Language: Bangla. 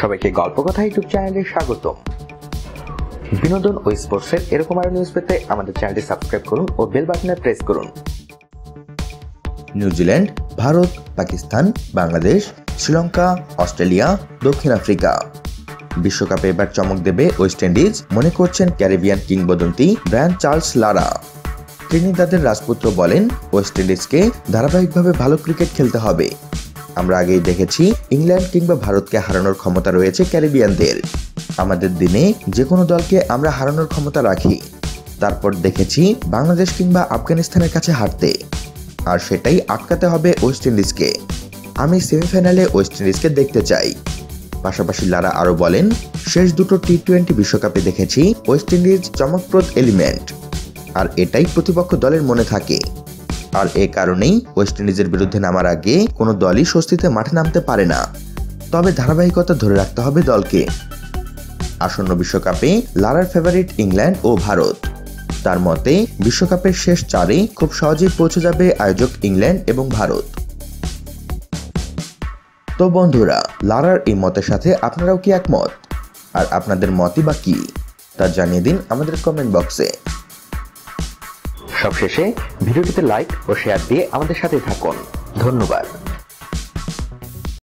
সবাইকে গল্প কথা ইউটিউব চ্যানেলে স্বাগতম। বিনোদন ও স্পোর্টসের এরকম আরো নিউজ পেতে আমাদের চ্যানেলটি সাবস্ক্রাইব করুন ও বেল বাটনে প্রেস করুন। নিউজিল্যান্ড, ভারত, পাকিস্তান, বাংলাদেশ, শ্রীলঙ্কা, অস্ট্রেলিয়া, দক্ষিণ আফ্রিকা। বিশ্বকাপে এবার চমক দেবে ওয়েস্ট ইন্ডিজ, মনে করছেন ক্যারিবিয়ান কিংবদন্তি ব্রায়ান চার্লস লারা। ত্রিনিদাদের রাজপুত্র বলেন, ওয়েস্ট ইন্ডিজকে ধারাবাহিকভাবে ভালো ক্রিকেট খেলতে হবে। আমরা আগেই দেখেছি ইংল্যান্ড কিংবা ভারতকে হারানোর ক্ষমতা রয়েছে ক্যারিবিয়ানদের। আমাদের দিনে যে কোনো দলকে আমরা হারানোর ক্ষমতা রাখি। তারপর দেখেছি বাংলাদেশ কিংবা আফগানিস্তানের কাছে হারতে, আর সেটাই আটকাতে হবে ওয়েস্ট ইন্ডিজকে। আমি সেমিফাইনালে ওয়েস্ট ইন্ডিজকে দেখতে চাই। পাশাপাশি লারা আরও বলেন, শেষ দুটো টি-20 বিশ্বকাপে দেখেছি ওয়েস্ট ইন্ডিজ চমকপ্রদ এলিমেন্ট, আর এটাই প্রতিপক্ষ দলের মনে থাকে। আর এ কারণেই ওয়েস্ট ইন্ডিজের বিরুদ্ধে নামার আগে কোনো দলই স্বস্তিতে মাঠে নামতে পারে না। তবে ধারাবাহিকতা ধরে রাখতে হবে দলকে। আসন্ন বিশ্বকাপে লারার ফেভারিট ইংল্যান্ড ও ভারত। তার মতে বিশ্বকাপের শেষ চারে খুব সহজেই পৌঁছে যাবে আয়োজক ইংল্যান্ড এবং ভারত। তো বন্ধুরা, লারার এই মতের সাথে আপনারাও কি একমত? আর আপনাদের মতই বা কি তা জানিয়ে দিন আমাদের কমেন্ট বক্সে। সবশেষে ভিডিওটিতে লাইক ও শেয়ার দিয়ে আমাদের সাথে থাকুন। ধন্যবাদ।